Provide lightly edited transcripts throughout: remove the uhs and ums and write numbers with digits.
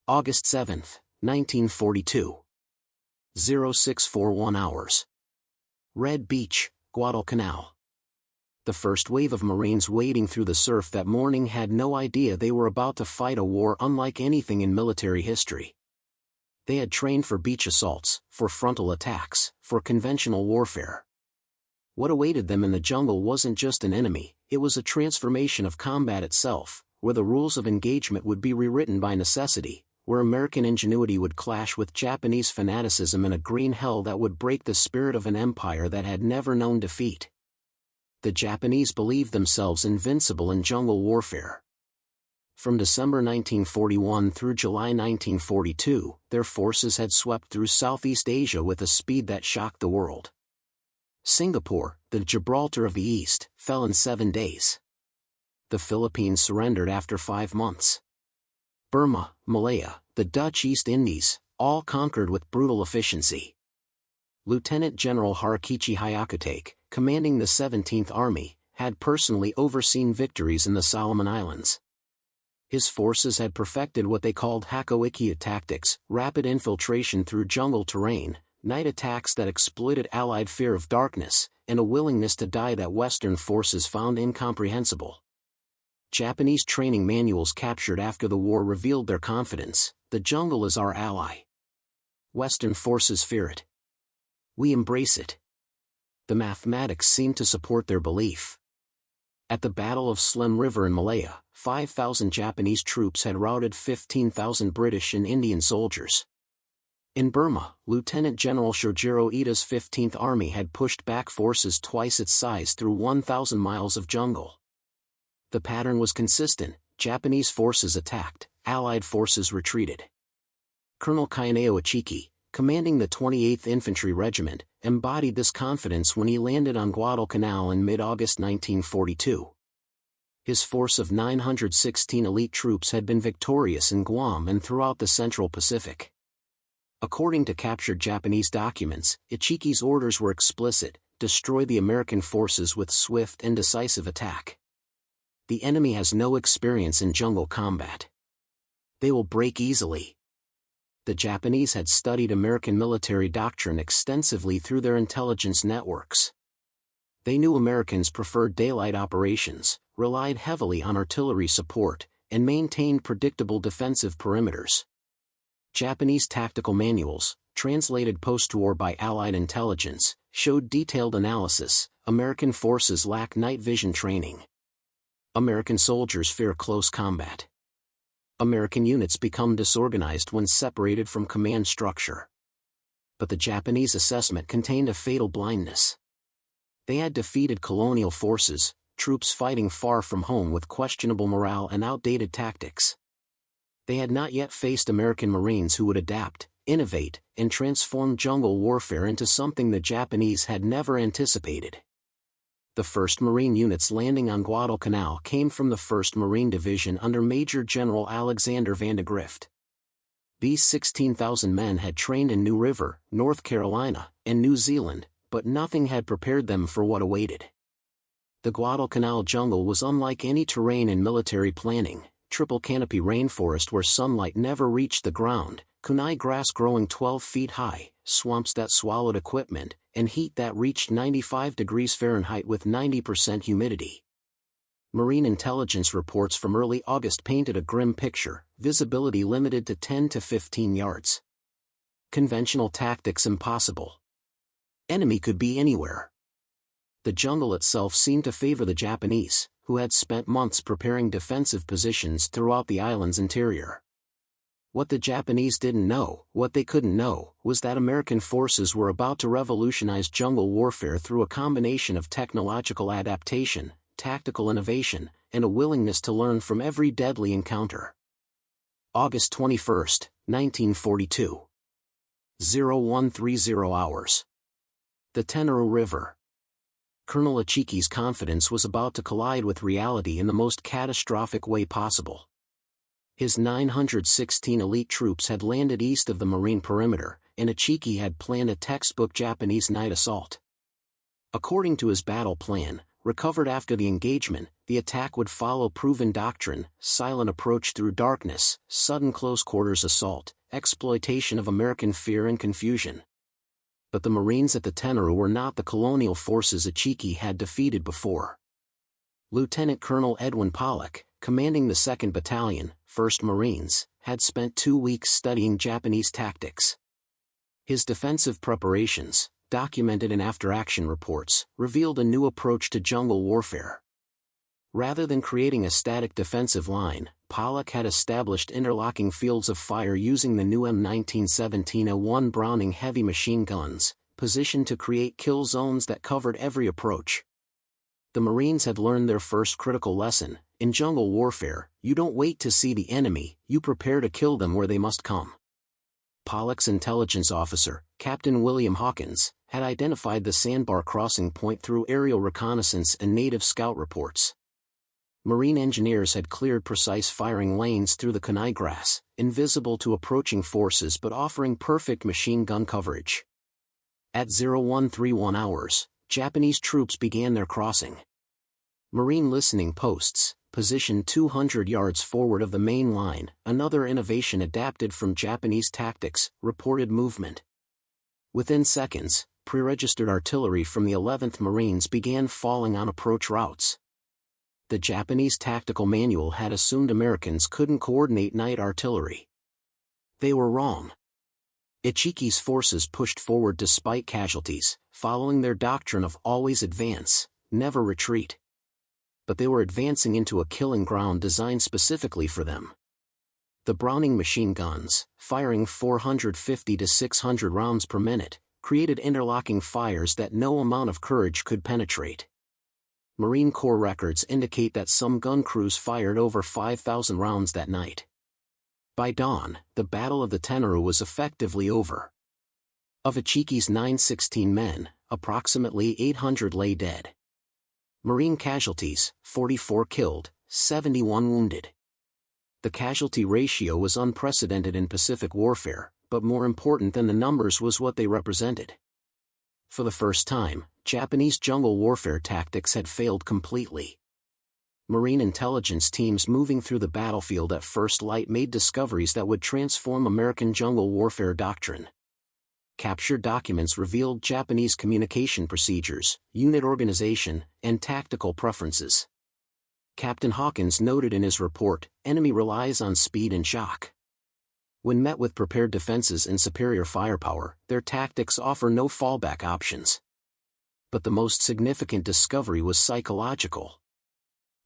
August 7, 1942. 0641 hours. Red Beach, Guadalcanal. The first wave of Marines wading through the surf that morning had no idea they were about to fight a war unlike anything in military history. They had trained for beach assaults, for frontal attacks, for conventional warfare. What awaited them in the jungle wasn't just an enemy, it was a transformation of combat itself, where the rules of engagement would be rewritten by necessity, where American ingenuity would clash with Japanese fanaticism in a green hell that would break the spirit of an empire that had never known defeat. The Japanese believed themselves invincible in jungle warfare. From December 1941 through July 1942, their forces had swept through Southeast Asia with a speed that shocked the world. Singapore, the Gibraltar of the East, fell in 7 days. The Philippines surrendered after 5 months. Burma, Malaya, the Dutch East Indies, all conquered with brutal efficiency. Lieutenant General Harakichi Hyakutake, commanding the 17th Army, had personally overseen victories in the Solomon Islands. His forces had perfected what they called Hakoikia tactics, rapid infiltration through jungle terrain, night attacks that exploited Allied fear of darkness, and a willingness to die that Western forces found incomprehensible. Japanese training manuals captured after the war revealed their confidence: the jungle is our ally. Western forces fear it. We embrace it. The mathematics seemed to support their belief. At the Battle of Slim River in Malaya, 5,000 Japanese troops had routed 15,000 British and Indian soldiers. In Burma, Lieutenant General Shojiro Ida's 15th Army had pushed back forces twice its size through 1,000 miles of jungle. The pattern was consistent: Japanese forces attacked, Allied forces retreated. Colonel Kaineo Ichiki, commanding the 28th Infantry Regiment, embodied this confidence when he landed on Guadalcanal in mid-August 1942. His force of 916 elite troops had been victorious in Guam and throughout the Central Pacific. According to captured Japanese documents, Ichiki's orders were explicit: destroy the American forces with swift and decisive attack. The enemy has no experience in jungle combat. They will break easily. The Japanese had studied American military doctrine extensively through their intelligence networks. They knew Americans preferred daylight operations, relied heavily on artillery support, and maintained predictable defensive perimeters. Japanese tactical manuals, translated post-war by Allied intelligence, showed detailed analysis: American forces lack night vision training. American soldiers fear close combat. American units become disorganized when separated from command structure. But the Japanese assessment contained a fatal blindness. They had defeated colonial forces, troops fighting far from home with questionable morale and outdated tactics. They had not yet faced American Marines who would adapt, innovate, and transform jungle warfare into something the Japanese had never anticipated. The first Marine units landing on Guadalcanal came from the 1st Marine Division under Major General Alexander Vandegrift. These 16,000 men had trained in New River, North Carolina, and New Zealand, but nothing had prepared them for what awaited. The Guadalcanal jungle was unlike any terrain in military planning: triple canopy rainforest where sunlight never reached the ground, kunai grass growing 12 feet high, swamps that swallowed equipment, and heat that reached 95 degrees Fahrenheit with 90% humidity. Marine intelligence reports from early August painted a grim picture: visibility limited to 10 to 15 yards. Conventional tactics impossible. Enemy could be anywhere. The jungle itself seemed to favor the Japanese, who had spent months preparing defensive positions throughout the island's interior. What the Japanese didn't know, what they couldn't know, was that American forces were about to revolutionize jungle warfare through a combination of technological adaptation, tactical innovation, and a willingness to learn from every deadly encounter. August 21, 1942. 0130 hours. The Tenero River. Colonel Ichiki's confidence was about to collide with reality in the most catastrophic way possible. His 916 elite troops had landed east of the marine perimeter, and Ichiki had planned a textbook Japanese night assault. According to his battle plan, recovered after the engagement, the attack would follow proven doctrine: silent approach through darkness, sudden close-quarters assault, exploitation of American fear and confusion. But the Marines at the Tenero were not the colonial forces Achiki had defeated before. Lieutenant Colonel Edwin Pollock, commanding the 2nd Battalion, 1st Marines, had spent 2 weeks studying Japanese tactics. His defensive preparations, documented in after-action reports, revealed a new approach to jungle warfare. Rather than creating a static defensive line, Pollock had established interlocking fields of fire using the new M1917A1 Browning heavy machine guns, positioned to create kill zones that covered every approach. The Marines had learned their first critical lesson: in jungle warfare, you don't wait to see the enemy, you prepare to kill them where they must come. Pollock's intelligence officer, Captain William Hawkins, had identified the sandbar crossing point through aerial reconnaissance and native scout reports. Marine engineers had cleared precise firing lanes through the Kenai grass, invisible to approaching forces but offering perfect machine gun coverage. At 0131 hours, Japanese troops began their crossing. Marine listening posts, positioned 200 yards forward of the main line, another innovation adapted from Japanese tactics, reported movement. Within seconds, pre-registered artillery from the 11th Marines began falling on approach routes. The Japanese tactical manual had assumed Americans couldn't coordinate night artillery. They were wrong. Achiki's forces pushed forward despite casualties, following their doctrine of always advance, never retreat. But they were advancing into a killing ground designed specifically for them. The Browning machine guns, firing 450 to 600 rounds per minute, created interlocking fires that no amount of courage could penetrate. Marine Corps records indicate that some gun crews fired over 5,000 rounds that night. By dawn, the Battle of the Tenero was effectively over. Of Achiki's 916 men, approximately 800 lay dead. Marine casualties, 44 killed, 71 wounded. The casualty ratio was unprecedented in Pacific warfare, but more important than the numbers was what they represented. For the first time, Japanese jungle warfare tactics had failed completely. Marine intelligence teams moving through the battlefield at first light made discoveries that would transform American jungle warfare doctrine. Captured documents revealed Japanese communication procedures, unit organization, and tactical preferences. Captain Hawkins noted in his report, "Enemy relies on speed and shock. When met with prepared defenses and superior firepower, their tactics offer no fallback options." But the most significant discovery was psychological.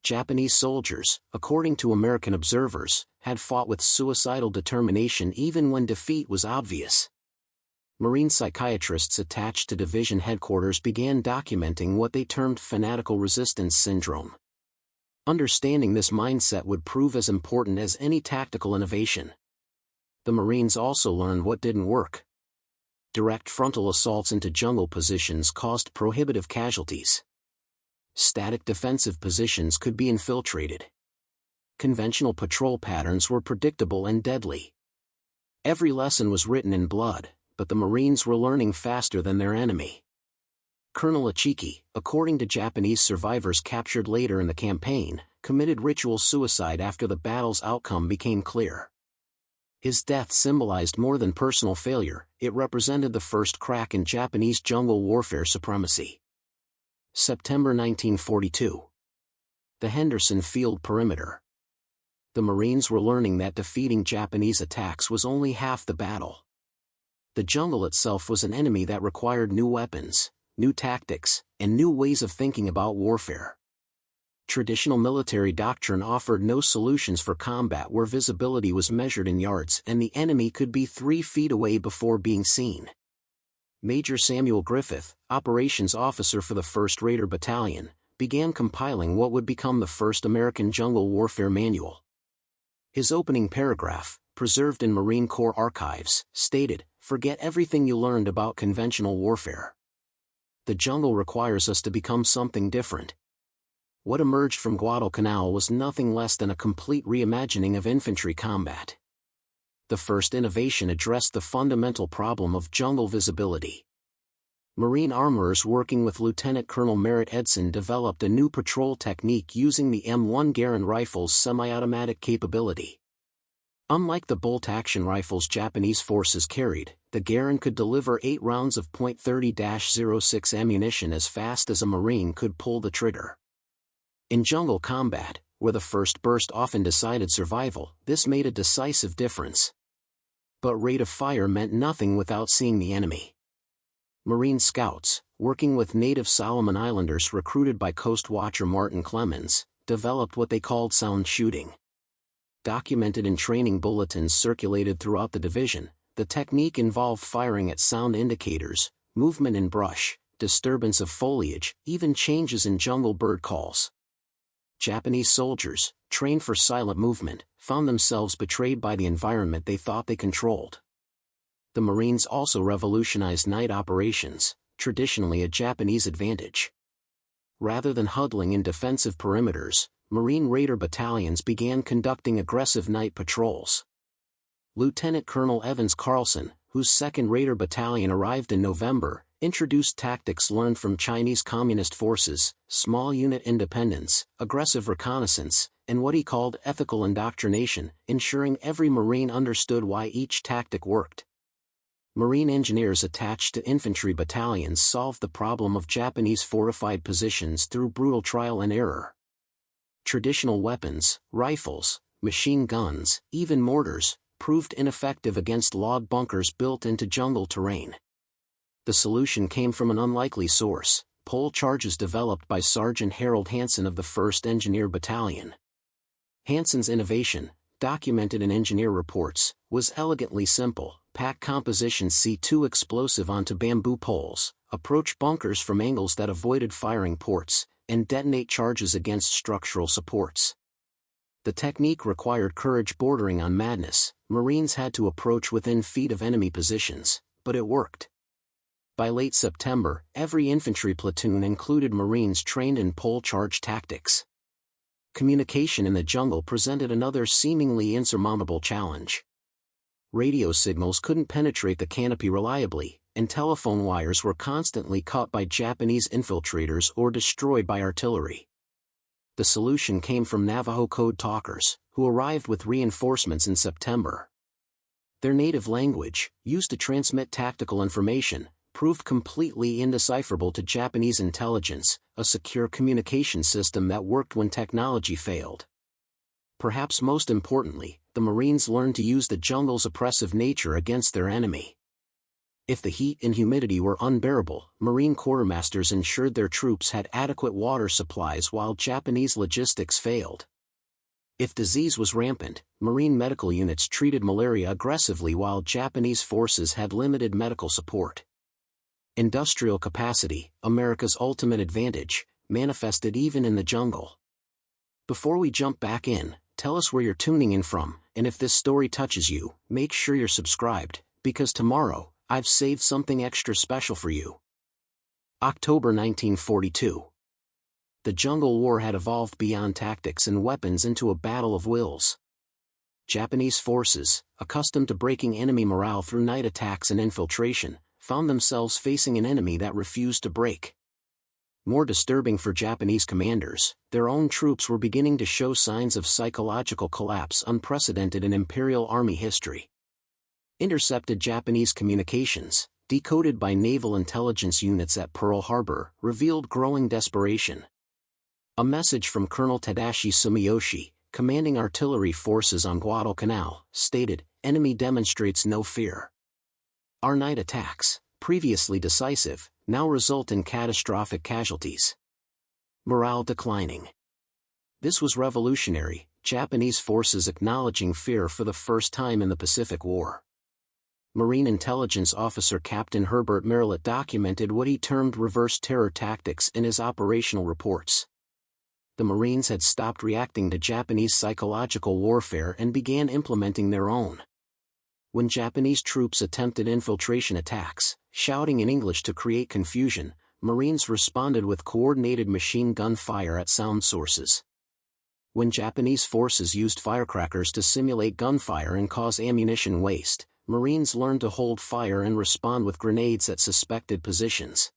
Japanese soldiers, according to American observers, had fought with suicidal determination even when defeat was obvious. Marine psychiatrists attached to division headquarters began documenting what they termed fanatical resistance syndrome. Understanding this mindset would prove as important as any tactical innovation. The Marines also learned what didn't work. Direct frontal assaults into jungle positions caused prohibitive casualties. Static defensive positions could be infiltrated. Conventional patrol patterns were predictable and deadly. Every lesson was written in blood, but the Marines were learning faster than their enemy. Colonel Achiki, according to Japanese survivors captured later in the campaign, committed ritual suicide after the battle's outcome became clear. His death symbolized more than personal failure, it represented the first crack in Japanese jungle warfare supremacy. September 1942. The Henderson Field Perimeter. The Marines were learning that defeating Japanese attacks was only half the battle. The jungle itself was an enemy that required new weapons, new tactics, and new ways of thinking about warfare. Traditional military doctrine offered no solutions for combat where visibility was measured in yards and the enemy could be 3 feet away before being seen. Major Samuel Griffith, operations officer for the 1st Raider Battalion, began compiling what would become the first American jungle warfare manual. His opening paragraph, preserved in Marine Corps archives, stated, "Forget everything you learned about conventional warfare. The jungle requires us to become something different." What emerged from Guadalcanal was nothing less than a complete reimagining of infantry combat. The first innovation addressed the fundamental problem of jungle visibility. Marine armorers working with Lieutenant Colonel Merritt Edson developed a new patrol technique using the M1 Garand rifle's semi-automatic capability. Unlike the bolt-action rifles Japanese forces carried, the Garand could deliver 8 rounds of .30-06 ammunition as fast as a Marine could pull the trigger. In jungle combat, where the first burst often decided survival, this made a decisive difference. But rate of fire meant nothing without seeing the enemy. Marine scouts, working with native Solomon Islanders recruited by Coast Watcher Martin Clemens, developed what they called sound shooting. Documented in training bulletins circulated throughout the division, the technique involved firing at sound indicators, movement in brush, disturbance of foliage, even changes in jungle bird calls. Japanese soldiers, trained for silent movement, found themselves betrayed by the environment they thought they controlled. The Marines also revolutionized night operations, traditionally a Japanese advantage. Rather than huddling in defensive perimeters, Marine Raider battalions began conducting aggressive night patrols. Lieutenant Colonel Evans Carlson, whose 2nd Raider Battalion arrived in November, introduced tactics learned from Chinese Communist forces, small unit independence, aggressive reconnaissance, and what he called ethical indoctrination, ensuring every Marine understood why each tactic worked. Marine engineers attached to infantry battalions solved the problem of Japanese fortified positions through brutal trial and error. Traditional weapons, rifles, machine guns, even mortars, proved ineffective against log bunkers built into jungle terrain. The solution came from an unlikely source: pole charges developed by Sergeant Harold Hansen of the 1st Engineer Battalion. Hansen's innovation, documented in engineer reports, was elegantly simple: pack composition C2 explosive onto bamboo poles, approach bunkers from angles that avoided firing ports, and detonate charges against structural supports. The technique required courage bordering on madness. Marines had to approach within feet of enemy positions, but it worked. By late September, every infantry platoon included Marines trained in pole charge tactics. Communication in the jungle presented another seemingly insurmountable challenge. Radio signals couldn't penetrate the canopy reliably, and telephone wires were constantly cut by Japanese infiltrators or destroyed by artillery. The solution came from Navajo code talkers, who arrived with reinforcements in September. Their native language, used to transmit tactical information, proved completely indecipherable to Japanese intelligence, a secure communication system that worked when technology failed. Perhaps most importantly, the Marines learned to use the jungle's oppressive nature against their enemy. If the heat and humidity were unbearable, Marine quartermasters ensured their troops had adequate water supplies while Japanese logistics failed. If disease was rampant, Marine medical units treated malaria aggressively while Japanese forces had limited medical support. Industrial capacity, America's ultimate advantage, manifested even in the jungle. Before we jump back in, tell us where you're tuning in from, and if this story touches you, make sure you're subscribed, because tomorrow, I've saved something extra special for you. October 1942. The jungle war had evolved beyond tactics and weapons into a battle of wills. Japanese forces, accustomed to breaking enemy morale through night attacks and infiltration, found themselves facing an enemy that refused to break. More disturbing for Japanese commanders, their own troops were beginning to show signs of psychological collapse unprecedented in Imperial Army history. Intercepted Japanese communications, decoded by naval intelligence units at Pearl Harbor, revealed growing desperation. A message from Colonel Tadashi Sumiyoshi, commanding artillery forces on Guadalcanal, stated, "Enemy demonstrates no fear. Our night attacks, previously decisive, now result in catastrophic casualties. Morale declining." This was revolutionary, Japanese forces acknowledging fear for the first time in the Pacific War. Marine intelligence officer Captain Herbert Merritt documented what he termed reverse terror tactics in his operational reports. The Marines had stopped reacting to Japanese psychological warfare and began implementing their own. When Japanese troops attempted infiltration attacks, shouting in English to create confusion, Marines responded with coordinated machine gun fire at sound sources. When Japanese forces used firecrackers to simulate gunfire and cause ammunition waste, Marines learned to hold fire and respond with grenades at suspected positions.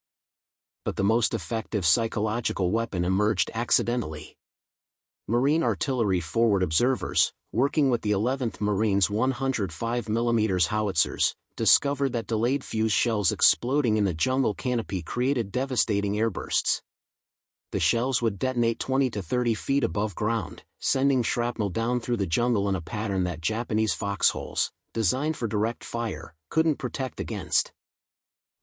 But the most effective psychological weapon emerged accidentally. Marine artillery forward observers, working with the 11th Marines 105mm howitzers, discovered that delayed fuse shells exploding in the jungle canopy created devastating airbursts. The shells would detonate 20 to 30 feet above ground, sending shrapnel down through the jungle in a pattern that Japanese foxholes, designed for direct fire, couldn't protect against.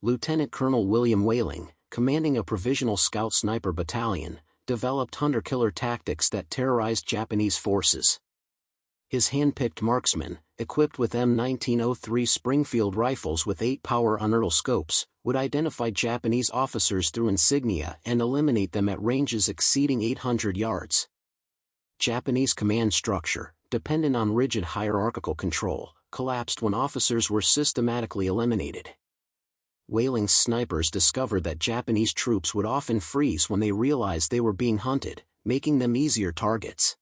Lieutenant Colonel William Whaling, commanding a provisional scout sniper battalion, developed hunter-killer tactics that terrorized Japanese forces. His hand-picked marksmen, equipped with M1903 Springfield rifles with 8-power unertl scopes, would identify Japanese officers through insignia and eliminate them at ranges exceeding 800 yards. Japanese command structure, dependent on rigid hierarchical control, collapsed when officers were systematically eliminated. Whaling's snipers discovered that Japanese troops would often freeze when they realized they were being hunted, making them easier targets.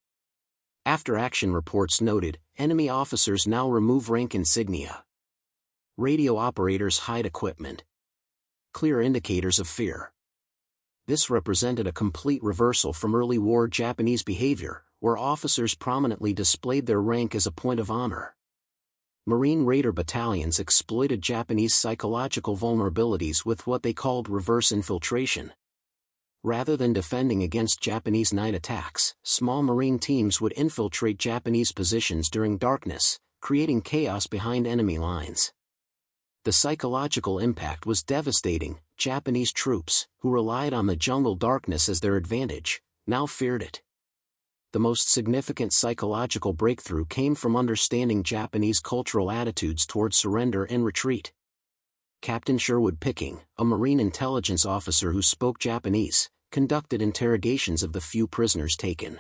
After-action reports noted, enemy officers now remove rank insignia. Radio operators hide equipment. Clear indicators of fear. This represented a complete reversal from early war Japanese behavior, where officers prominently displayed their rank as a point of honor. Marine Raider battalions exploited Japanese psychological vulnerabilities with what they called reverse infiltration. Rather than defending against Japanese night attacks, small Marine teams would infiltrate Japanese positions during darkness, creating chaos behind enemy lines. The psychological impact was devastating. Japanese troops, who relied on the jungle darkness as their advantage, now feared it. The most significant psychological breakthrough came from understanding Japanese cultural attitudes toward surrender and retreat. Captain Sherwood Picking, a Marine intelligence officer who spoke Japanese, conducted interrogations of the few prisoners taken.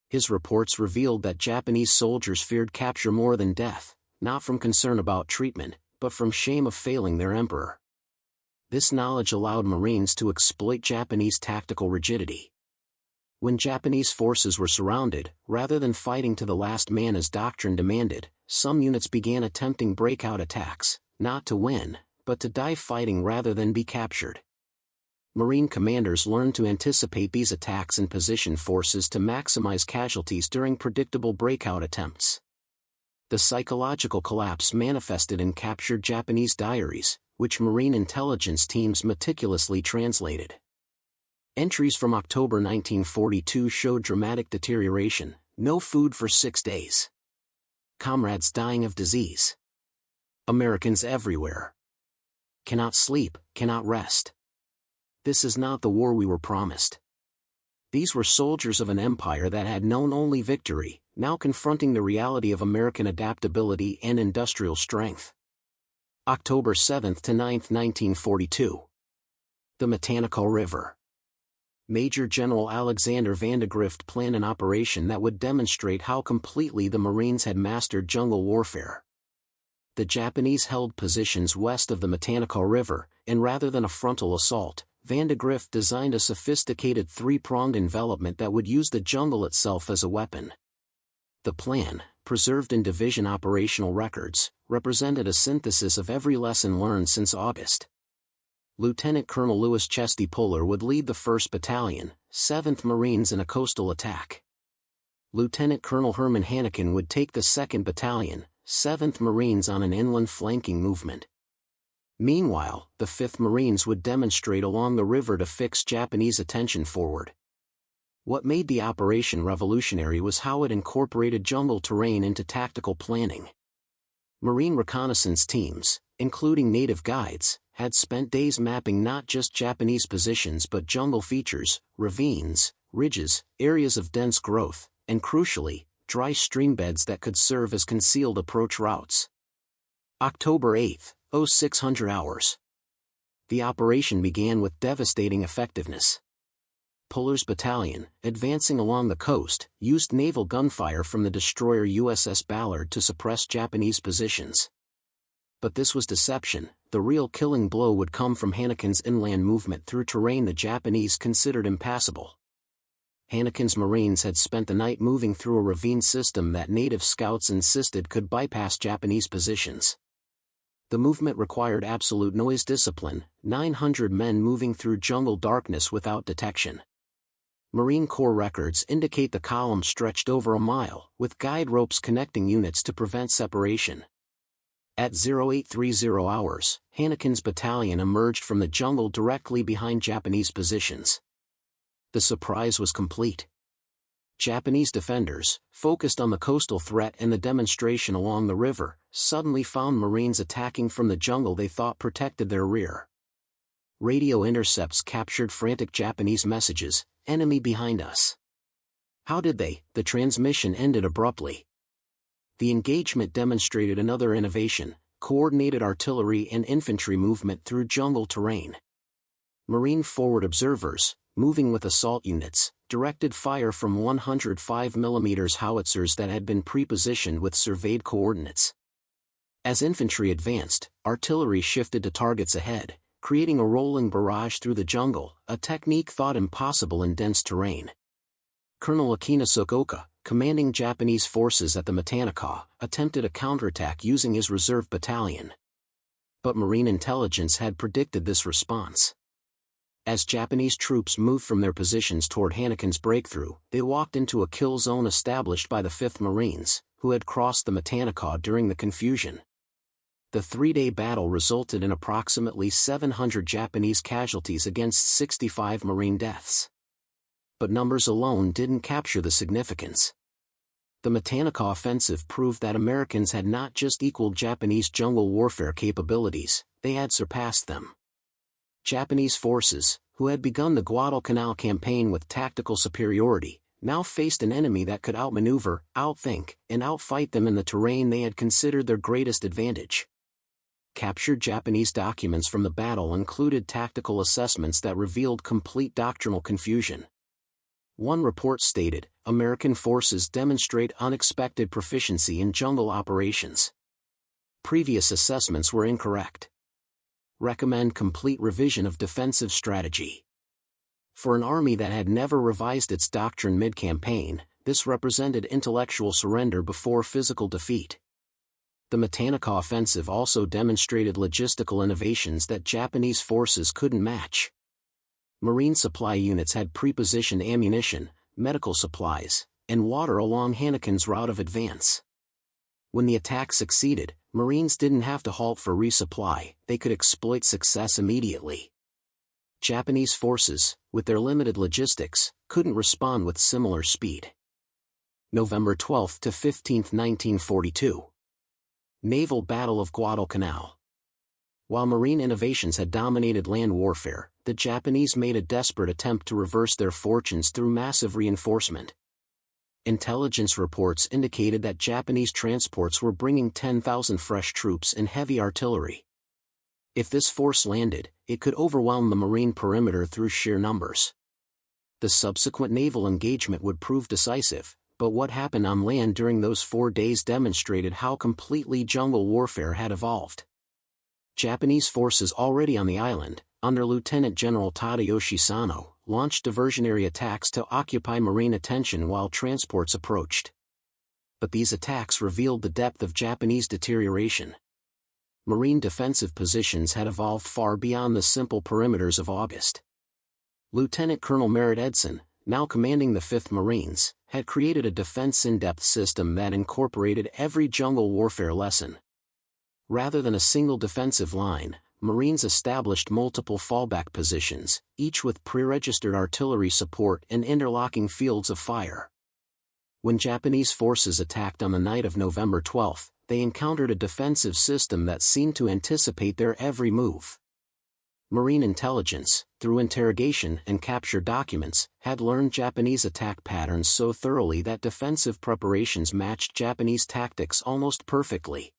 His reports revealed that Japanese soldiers feared capture more than death, not from concern about treatment, but from shame of failing their emperor. This knowledge allowed Marines to exploit Japanese tactical rigidity. When Japanese forces were surrounded, rather than fighting to the last man as doctrine demanded, some units began attempting breakout attacks, not to win, but to die fighting rather than be captured. Marine commanders learned to anticipate these attacks and position forces to maximize casualties during predictable breakout attempts. The psychological collapse manifested in captured Japanese diaries, which Marine intelligence teams meticulously translated. Entries from October 1942 showed dramatic deterioration: no food for 6 days. Comrades dying of disease. Americans everywhere. Cannot sleep, cannot rest. This is not the war we were promised. These were soldiers of an empire that had known only victory, now confronting the reality of American adaptability and industrial strength. October 7 to 9, 1942. The Mechanical River. Major General Alexander Vandegrift planned an operation that would demonstrate how completely the Marines had mastered jungle warfare. The Japanese held positions west of the Mechanical River, and rather than a frontal assault, Vandegrift designed a sophisticated three-pronged envelopment that would use the jungle itself as a weapon. The plan, preserved in division operational records, represented a synthesis of every lesson learned since August. Lieutenant Colonel Louis Chesty Puller would lead the 1st Battalion, 7th Marines in a coastal attack. Lieutenant Colonel Herman Hannekin would take the 2nd Battalion, 7th Marines on an inland flanking movement. Meanwhile, the 5th Marines would demonstrate along the river to fix Japanese attention forward. What made the operation revolutionary was how it incorporated jungle terrain into tactical planning. Marine reconnaissance teams, including native guides, had spent days mapping not just Japanese positions but jungle features, ravines, ridges, areas of dense growth, and crucially, dry streambeds that could serve as concealed approach routes. October 8, 0600 hours. The operation began with devastating effectiveness. Puller's battalion, advancing along the coast, used naval gunfire from the destroyer USS Ballard to suppress Japanese positions. But this was deception. The real killing blow would come from Hannekin's inland movement through terrain the Japanese considered impassable. Hannikin's Marines had spent the night moving through a ravine system that native scouts insisted could bypass Japanese positions. The movement required absolute noise discipline, 900 men moving through jungle darkness without detection. Marine Corps records indicate the column stretched over a mile, with guide ropes connecting units to prevent separation. At 0830 hours, Hannikin's battalion emerged from the jungle directly behind Japanese positions. The surprise was complete. Japanese defenders, focused on the coastal threat and the demonstration along the river, suddenly found Marines attacking from the jungle they thought protected their rear. Radio intercepts captured frantic Japanese messages, "Enemy behind us." How did they? The transmission ended abruptly. The engagement demonstrated another innovation: coordinated artillery and infantry movement through jungle terrain. Marine forward observers, moving with assault units, directed fire from 105 mm howitzers that had been pre-positioned with surveyed coordinates. As infantry advanced, artillery shifted to targets ahead, creating a rolling barrage through the jungle, a technique thought impossible in dense terrain. Colonel Akinosuke Oka, commanding Japanese forces at the Matanikaw, attempted a counterattack using his reserve battalion. But Marine intelligence had predicted this response. As Japanese troops moved from their positions toward Hannikin's breakthrough, they walked into a kill zone established by the 5th Marines, who had crossed the Matanikaw during the confusion. The three-day battle resulted in approximately 700 Japanese casualties against 65 Marine deaths. But numbers alone didn't capture the significance. The Matanikaw offensive proved that Americans had not just equaled Japanese jungle warfare capabilities, they had surpassed them. Japanese forces, who had begun the Guadalcanal campaign with tactical superiority, now faced an enemy that could outmaneuver, outthink, and outfight them in the terrain they had considered their greatest advantage. Captured Japanese documents from the battle included tactical assessments that revealed complete doctrinal confusion. One report stated, "American forces demonstrate unexpected proficiency in jungle operations." Previous assessments were incorrect. Recommend complete revision of defensive strategy. For an army that had never revised its doctrine mid-campaign, this represented intellectual surrender before physical defeat. The Matanikaw offensive also demonstrated logistical innovations that Japanese forces couldn't match. Marine supply units had pre-positioned ammunition, medical supplies, and water along Hannikin's route of advance. When the attack succeeded, Marines didn't have to halt for resupply, they could exploit success immediately. Japanese forces, with their limited logistics, couldn't respond with similar speed. November 12 to 15, 1942. Naval Battle of Guadalcanal. While Marine innovations had dominated land warfare, the Japanese made a desperate attempt to reverse their fortunes through massive reinforcement. Intelligence reports indicated that Japanese transports were bringing 10,000 fresh troops and heavy artillery. If this force landed, it could overwhelm the Marine perimeter through sheer numbers. The subsequent naval engagement would prove decisive, but what happened on land during those 4 days demonstrated how completely jungle warfare had evolved. Japanese forces already on the island, under Lieutenant General Tadayoshi Sano, launched diversionary attacks to occupy Marine attention while transports approached. But these attacks revealed the depth of Japanese deterioration. Marine defensive positions had evolved far beyond the simple perimeters of August. Lieutenant Colonel Merritt Edson, now commanding the 5th Marines, had created a defense in-depth system that incorporated every jungle warfare lesson. Rather than a single defensive line, Marines established multiple fallback positions, each with pre-registered artillery support and interlocking fields of fire. When Japanese forces attacked on the night of November 12, they encountered a defensive system that seemed to anticipate their every move. Marine intelligence, through interrogation and captured documents, had learned Japanese attack patterns so thoroughly that defensive preparations matched Japanese tactics almost perfectly.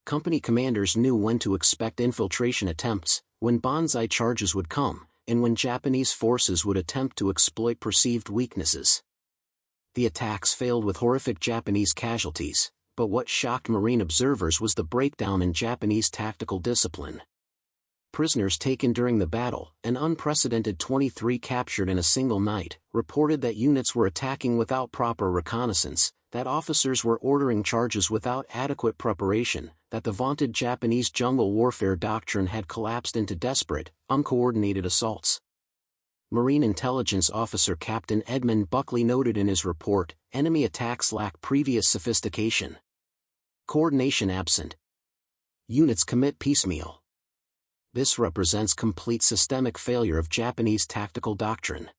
Company commanders knew when to expect infiltration attempts, when banzai charges would come, and when Japanese forces would attempt to exploit perceived weaknesses. The attacks failed with horrific Japanese casualties, but what shocked Marine observers was the breakdown in Japanese tactical discipline. prisoners taken during the battle, an unprecedented 23 captured in a single night, reported that units were attacking without proper reconnaissance, that officers were ordering charges without adequate preparation, that the vaunted Japanese jungle warfare doctrine had collapsed into desperate, uncoordinated assaults. Marine Intelligence Officer Captain Edmund Buckley noted in his report, enemy attacks lack previous sophistication. Coordination absent. Units commit piecemeal. This represents complete systemic failure of Japanese tactical doctrine.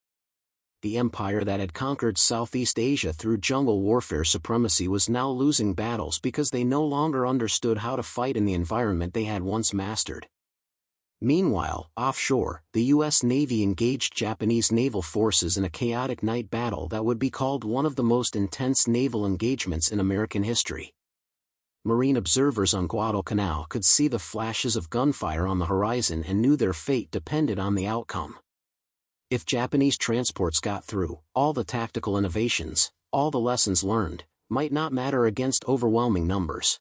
The empire that had conquered Southeast Asia through jungle warfare supremacy was now losing battles because they no longer understood how to fight in the environment they had once mastered. Meanwhile, offshore, the U.S. Navy engaged Japanese naval forces in a chaotic night battle that would be called one of the most intense naval engagements in American history. Marine observers on Guadalcanal could see the flashes of gunfire on the horizon and knew their fate depended on the outcome. If Japanese transports got through, all the tactical innovations, all the lessons learned, might not matter against overwhelming numbers.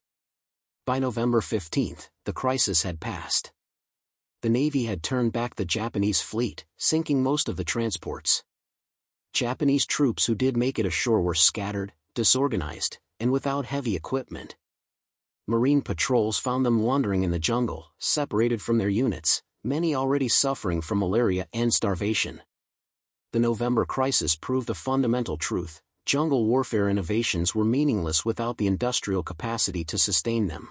By November 15, the crisis had passed. The Navy had turned back the Japanese fleet, sinking most of the transports. Japanese troops who did make it ashore were scattered, disorganized, and without heavy equipment. Marine patrols found them wandering in the jungle, separated from their units, many already suffering from malaria and starvation. The November crisis proved a fundamental truth: jungle warfare innovations were meaningless without the industrial capacity to sustain them.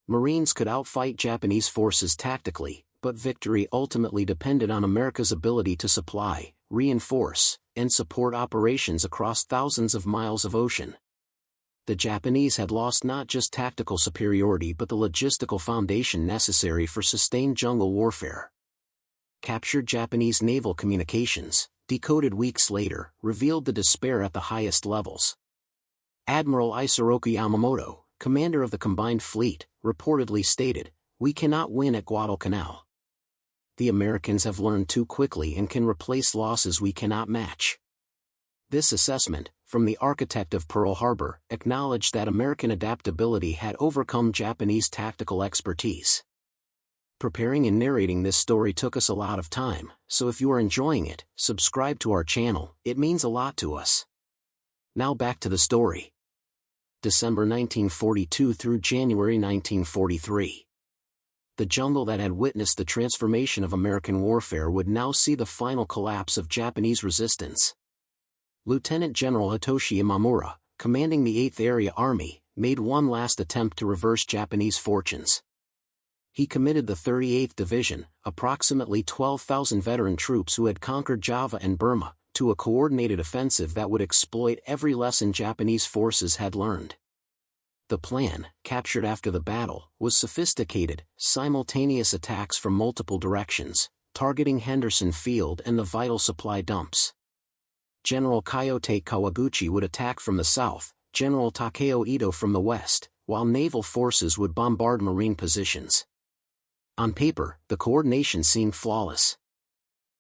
Marines could outfight Japanese forces tactically, but victory ultimately depended on America's ability to supply, reinforce, and support operations across thousands of miles of ocean. The Japanese had lost not just tactical superiority but the logistical foundation necessary for sustained jungle warfare. Captured Japanese naval communications, decoded weeks later, revealed the despair at the highest levels. Admiral Isoroku Yamamoto, commander of the combined fleet, reportedly stated, "We cannot win at Guadalcanal. The Americans have learned too quickly and can replace losses we cannot match." This assessment, from the architect of Pearl Harbor, acknowledged that American adaptability had overcome Japanese tactical expertise. Preparing and narrating this story took us a lot of time, so if you are enjoying it, subscribe to our channel, it means a lot to us. Now back to the story. December 1942 through January 1943. The jungle that had witnessed the transformation of American warfare would now see the final collapse of Japanese resistance. Lieutenant General Hitoshi Imamura, commanding the 8th Area Army, made one last attempt to reverse Japanese fortunes. He committed the 38th Division, approximately 12,000 veteran troops who had conquered Java and Burma, to a coordinated offensive that would exploit every lesson Japanese forces had learned. The plan, captured after the battle, was sophisticated, simultaneous attacks from multiple directions, targeting Henderson Field and the vital supply dumps. General Kyoto Kawaguchi would attack from the south, General Takeo Ito from the west, while naval forces would bombard marine positions. On paper, the coordination seemed flawless.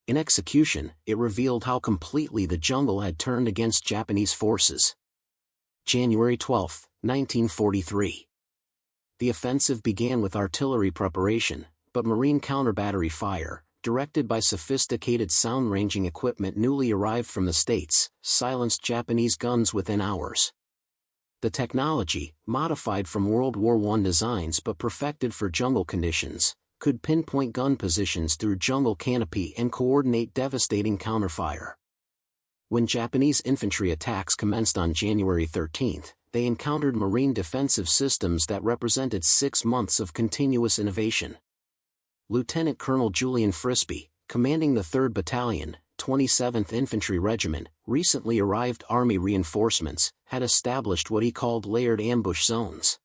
In execution, it revealed how completely the jungle had turned against Japanese forces. January 12, 1943. The offensive began with artillery preparation, but marine counter-battery fire, directed by sophisticated sound-ranging equipment newly arrived from the States, silenced Japanese guns within hours. The technology, modified from World War I designs but perfected for jungle conditions, could pinpoint gun positions through jungle canopy and coordinate devastating counterfire. When Japanese infantry attacks commenced on January 13, they encountered marine defensive systems that represented 6 months of continuous innovation. Lieutenant Colonel Julian Frisbee, commanding the 3rd Battalion, 27th Infantry Regiment, recently arrived Army reinforcements, had established what he called layered ambush zones.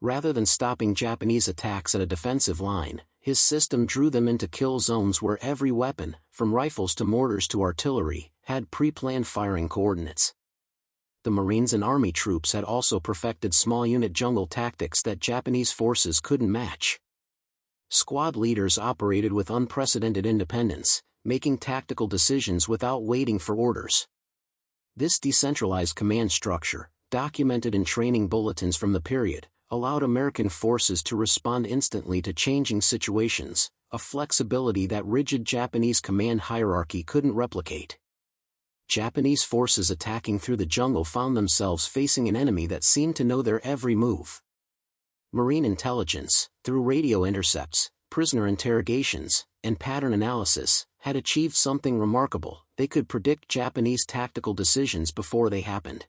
Rather than stopping Japanese attacks at a defensive line, his system drew them into kill zones where every weapon, from rifles to mortars to artillery, had pre-planned firing coordinates. The Marines and Army troops had also perfected small-unit jungle tactics that Japanese forces couldn't match. Squad leaders operated with unprecedented independence, making tactical decisions without waiting for orders. This decentralized command structure, documented in training bulletins from the period, allowed American forces to respond instantly to changing situations, a flexibility that rigid Japanese command hierarchy couldn't replicate. Japanese forces attacking through the jungle found themselves facing an enemy that seemed to know their every move. Marine intelligence, through radio intercepts, prisoner interrogations, and pattern analysis, had achieved something remarkable. They could predict Japanese tactical decisions before they happened.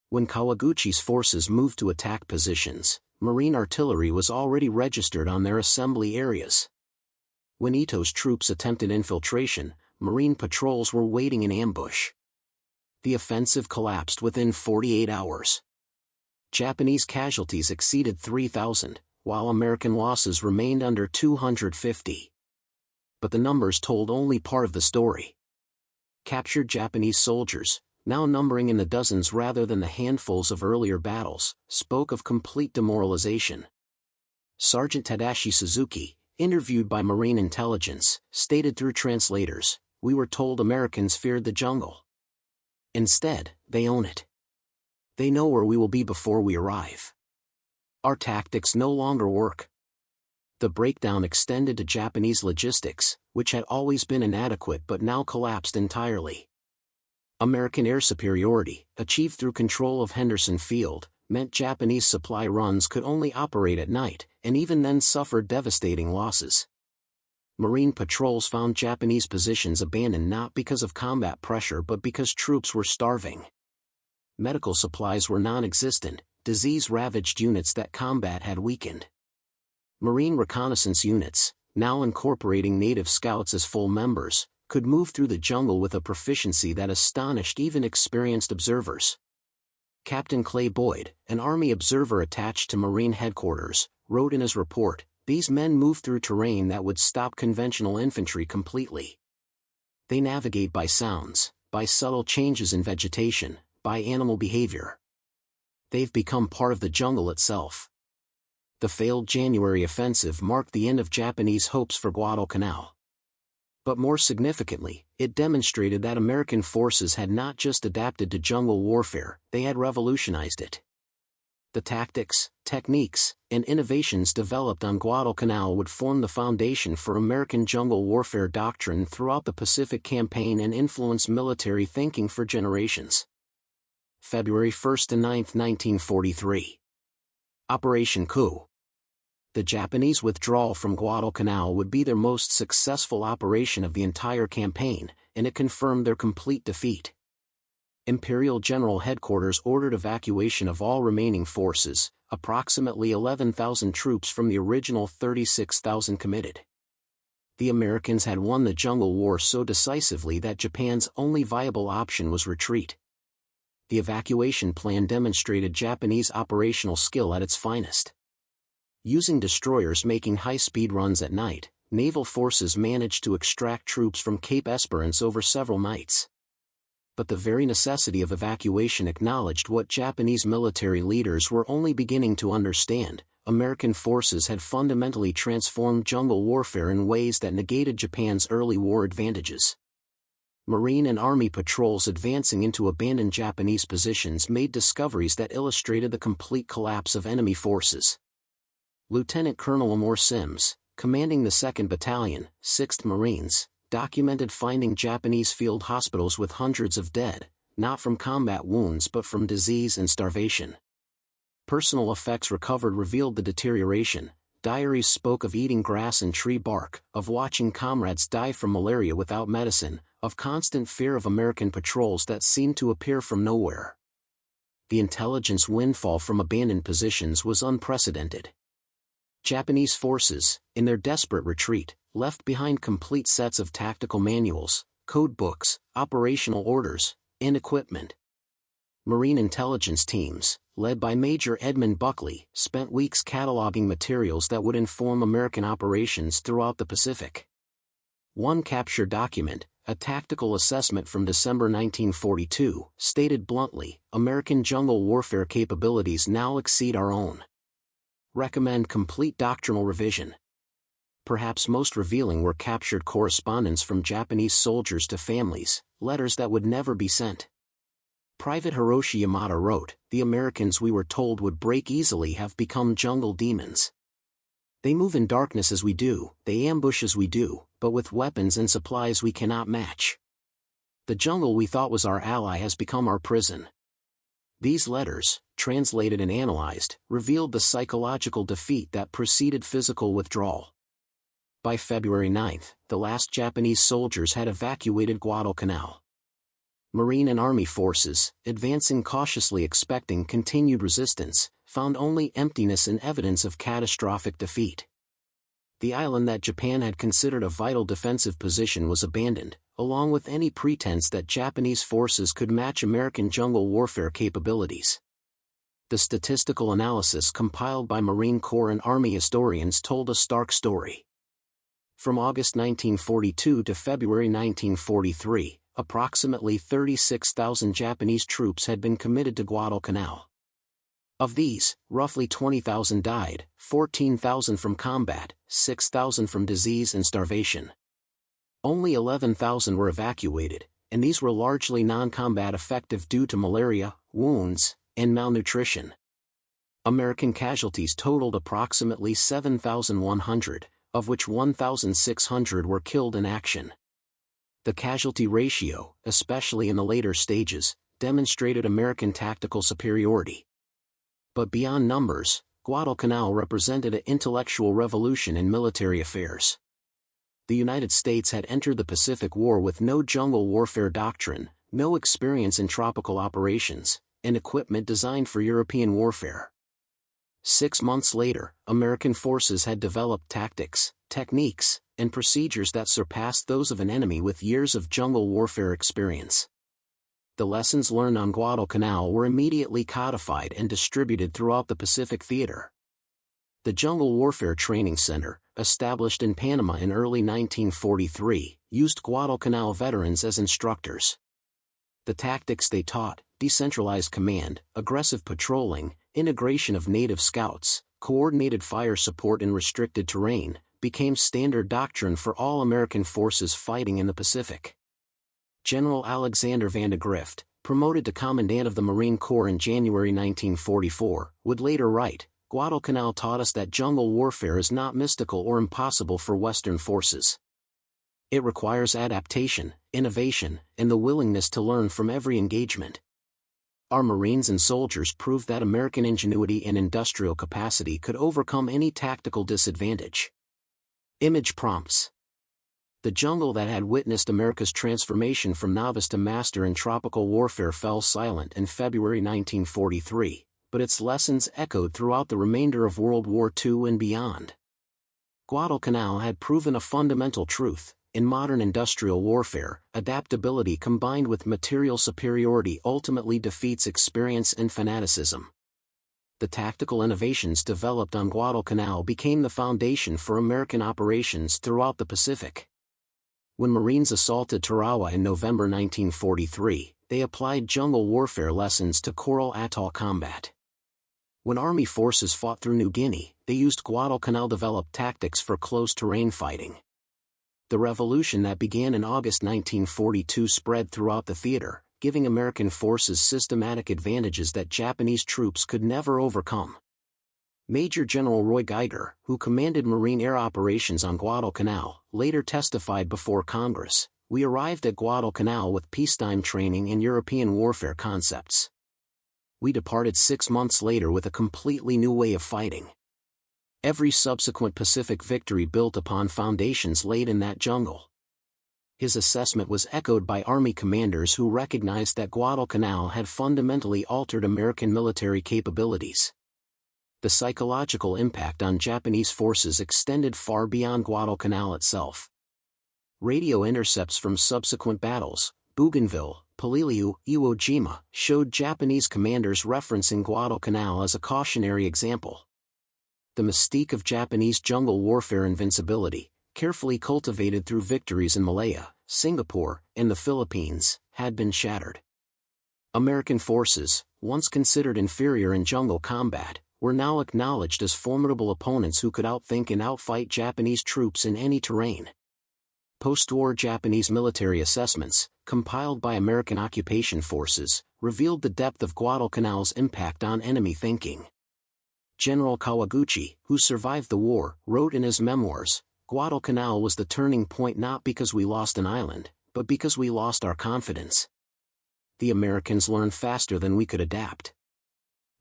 When Kawaguchi's forces moved to attack positions, Marine artillery was already registered on their assembly areas. When Ito's troops attempted infiltration, Marine patrols were waiting in ambush. The offensive collapsed within 48 hours. Japanese casualties exceeded 3,000, while American losses remained under 250. But the numbers told only part of the story. Captured Japanese soldiers, now numbering in the dozens rather than the handfuls of earlier battles, spoke of complete demoralization. Sergeant Tadashi Suzuki, interviewed by Marine Intelligence, stated through translators, "We were told Americans feared the jungle. Instead, they own it. They know where we will be before we arrive. Our tactics no longer work." The breakdown extended to Japanese logistics, which had always been inadequate but now collapsed entirely. American air superiority, achieved through control of Henderson Field, meant Japanese supply runs could only operate at night, and even then suffered devastating losses. Marine patrols found Japanese positions abandoned not because of combat pressure but because troops were starving. Medical supplies were non-existent, disease-ravaged units that combat had weakened. Marine reconnaissance units, now incorporating native scouts as full members, could move through the jungle with a proficiency that astonished even experienced observers. Captain Clay Boyd, an Army observer attached to Marine headquarters, wrote in his report, "These men move through terrain that would stop conventional infantry completely. They navigate by sounds, by subtle changes in vegetation, by animal behavior. They've become part of the jungle itself." The failed January offensive marked the end of Japanese hopes for Guadalcanal. But more significantly, it demonstrated that American forces had not just adapted to jungle warfare, they had revolutionized it. The tactics, techniques, and innovations developed on Guadalcanal would form the foundation for American jungle warfare doctrine throughout the Pacific Campaign and influence military thinking for generations. February 1 to 9, 1943. Operation Coup. The Japanese withdrawal from Guadalcanal would be their most successful operation of the entire campaign, and it confirmed their complete defeat. Imperial General Headquarters ordered evacuation of all remaining forces, approximately 11,000 troops from the original 36,000 committed. The Americans had won the jungle war so decisively that Japan's only viable option was retreat. The evacuation plan demonstrated Japanese operational skill at its finest. Using destroyers making high-speed runs at night, naval forces managed to extract troops from Cape Esperance over several nights. But the very necessity of evacuation acknowledged what Japanese military leaders were only beginning to understand: American forces had fundamentally transformed jungle warfare in ways that negated Japan's early war advantages. Marine and Army patrols advancing into abandoned Japanese positions made discoveries that illustrated the complete collapse of enemy forces. Lieutenant Colonel Amor Sims, commanding the 2nd Battalion, 6th Marines, documented finding Japanese field hospitals with hundreds of dead, not from combat wounds but from disease and starvation. Personal effects recovered revealed the deterioration. Diaries spoke of eating grass and tree bark, of watching comrades die from malaria without medicine, of constant fear of American patrols that seemed to appear from nowhere. The intelligence windfall from abandoned positions was unprecedented. Japanese forces, in their desperate retreat, left behind complete sets of tactical manuals, code books, operational orders, and equipment. Marine intelligence teams, led by Major Edmund Buckley, spent weeks cataloging materials that would inform American operations throughout the Pacific. One capture document, a tactical assessment from December 1942, stated bluntly, "American jungle warfare capabilities now exceed our own. Recommend complete doctrinal revision." Perhaps most revealing were captured correspondence from Japanese soldiers to families, letters that would never be sent. Private Hiroshi Yamada wrote, "The Americans we were told would break easily have become jungle demons. They move in darkness as we do, they ambush as we do, but with weapons and supplies we cannot match. The jungle we thought was our ally has become our prison." These letters, translated and analyzed, revealed the psychological defeat that preceded physical withdrawal. By February 9, the last Japanese soldiers had evacuated Guadalcanal. Marine and Army forces, advancing cautiously expecting continued resistance, found only emptiness and evidence of catastrophic defeat. The island that Japan had considered a vital defensive position was abandoned, along with any pretense that Japanese forces could match American jungle warfare capabilities. The statistical analysis compiled by Marine Corps and Army historians told a stark story. From August 1942 to February 1943, approximately 36,000 Japanese troops had been committed to Guadalcanal. Of these, roughly 20,000 died, 14,000 from combat, 6,000 from disease and starvation. Only 11,000 were evacuated, and these were largely non-combat effective due to malaria, wounds, and malnutrition. American casualties totaled approximately 7,100, of which 1,600 were killed in action. The casualty ratio, especially in the later stages, demonstrated American tactical superiority. But beyond numbers, Guadalcanal represented an intellectual revolution in military affairs. The United States had entered the Pacific War with no jungle warfare doctrine, no experience in tropical operations, and equipment designed for European warfare. 6 months later, American forces had developed tactics, techniques, and procedures that surpassed those of an enemy with years of jungle warfare experience. The lessons learned on Guadalcanal were immediately codified and distributed throughout the Pacific theater. The Jungle Warfare Training Center, established in Panama in early 1943, used Guadalcanal veterans as instructors. The tactics they taught, decentralized command, aggressive patrolling, integration of native scouts, coordinated fire support in restricted terrain, became standard doctrine for all American forces fighting in the Pacific. General Alexander Vandegrift, promoted to Commandant of the Marine Corps in January 1944, would later write, "Guadalcanal taught us that jungle warfare is not mystical or impossible for Western forces. It requires adaptation, innovation, and the willingness to learn from every engagement." Our Marines and soldiers proved that American ingenuity and industrial capacity could overcome any tactical disadvantage. Image prompts. The jungle that had witnessed America's transformation from novice to master in tropical warfare fell silent in February 1943, but its lessons echoed throughout the remainder of World War II and beyond. Guadalcanal had proven a fundamental truth: in modern industrial warfare, adaptability combined with material superiority ultimately defeats experience and fanaticism. The tactical innovations developed on Guadalcanal became the foundation for American operations throughout the Pacific. When Marines assaulted Tarawa in November 1943, they applied jungle warfare lessons to Coral Atoll combat. When Army forces fought through New Guinea, they used Guadalcanal-developed tactics for close terrain fighting. The revolution that began in August 1942 spread throughout the theater, giving American forces systematic advantages that Japanese troops could never overcome. Major General Roy Geiger, who commanded Marine air operations on Guadalcanal, later testified before Congress, "We arrived at Guadalcanal with peacetime training and European warfare concepts. We departed 6 months later with a completely new way of fighting." Every subsequent Pacific victory built upon foundations laid in that jungle. His assessment was echoed by Army commanders who recognized that Guadalcanal had fundamentally altered American military capabilities. The psychological impact on Japanese forces extended far beyond Guadalcanal itself. Radio intercepts from subsequent battles, Bougainville, Peleliu, Iwo Jima, showed Japanese commanders referencing Guadalcanal as a cautionary example. The mystique of Japanese jungle warfare invincibility, carefully cultivated through victories in Malaya, Singapore, and the Philippines, had been shattered. American forces, once considered inferior in jungle combat, were now acknowledged as formidable opponents who could outthink and outfight Japanese troops in any terrain. Post-war Japanese military assessments, compiled by American occupation forces, revealed the depth of Guadalcanal's impact on enemy thinking. General Kawaguchi, who survived the war, wrote in his memoirs, "Guadalcanal was the turning point not because we lost an island, but because we lost our confidence. The Americans learned faster than we could adapt.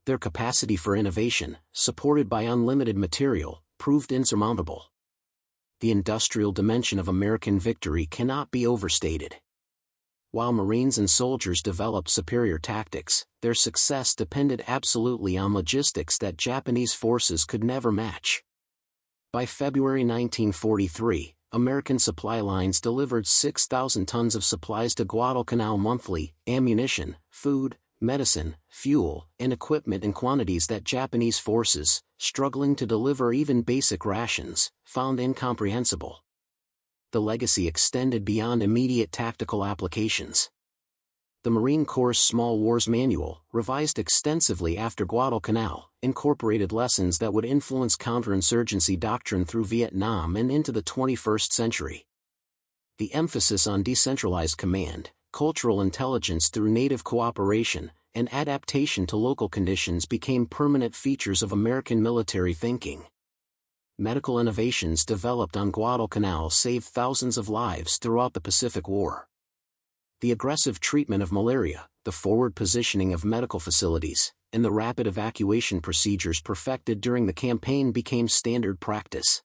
Their capacity for innovation, supported by unlimited material, proved insurmountable. The industrial dimension of American victory cannot be overstated." While Marines and soldiers developed superior tactics, their success depended absolutely on logistics that Japanese forces could never match. By February 1943, American supply lines delivered 6,000 tons of supplies to Guadalcanal monthly: ammunition, food, medicine, fuel, and equipment in quantities that Japanese forces, struggling to deliver even basic rations, found incomprehensible. The legacy extended beyond immediate tactical applications. The Marine Corps' Small Wars Manual, revised extensively after Guadalcanal, incorporated lessons that would influence counterinsurgency doctrine through Vietnam and into the 21st century. The emphasis on decentralized command, cultural intelligence through native cooperation, and adaptation to local conditions became permanent features of American military thinking. Medical innovations developed on Guadalcanal saved thousands of lives throughout the Pacific War. The aggressive treatment of malaria, the forward positioning of medical facilities, and the rapid evacuation procedures perfected during the campaign became standard practice.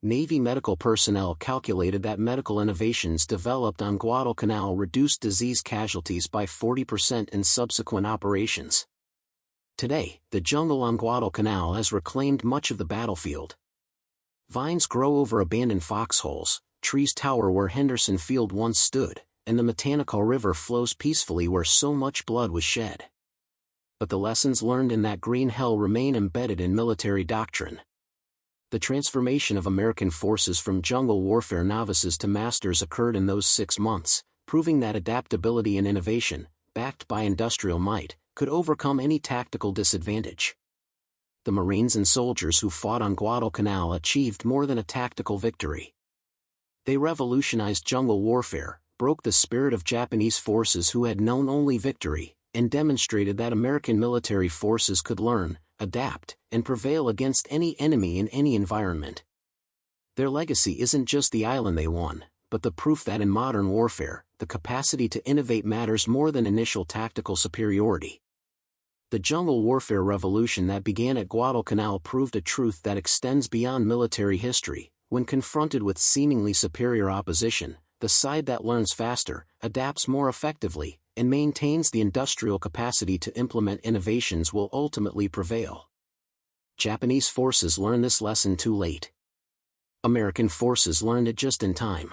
Navy medical personnel calculated that medical innovations developed on Guadalcanal reduced disease casualties by 40% in subsequent operations. Today, the jungle on Guadalcanal has reclaimed much of the battlefield. Vines grow over abandoned foxholes, trees tower where Henderson Field once stood, and the Matanico River flows peacefully where so much blood was shed. But the lessons learned in that green hell remain embedded in military doctrine. The transformation of American forces from jungle warfare novices to masters occurred in those 6 months, proving that adaptability and innovation, backed by industrial might, could overcome any tactical disadvantage. The Marines and soldiers who fought on Guadalcanal achieved more than a tactical victory. They revolutionized jungle warfare, broke the spirit of Japanese forces who had known only victory, and demonstrated that American military forces could learn, adapt, and prevail against any enemy in any environment. Their legacy isn't just the island they won, but the proof that in modern warfare, the capacity to innovate matters more than initial tactical superiority. The jungle warfare revolution that began at Guadalcanal proved a truth that extends beyond military history. When confronted with seemingly superior opposition, the side that learns faster, adapts more effectively, and maintains the industrial capacity to implement innovations will ultimately prevail. Japanese forces learned this lesson too late. American forces learned it just in time.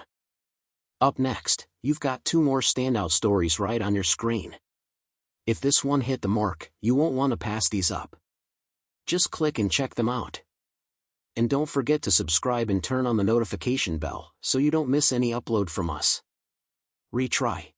Up next, you've got 2 more standout stories right on your screen. If this one hit the mark, you won't want to pass these up. Just click and check them out. And don't forget to subscribe and turn on the notification bell so you don't miss any upload from us. Retry.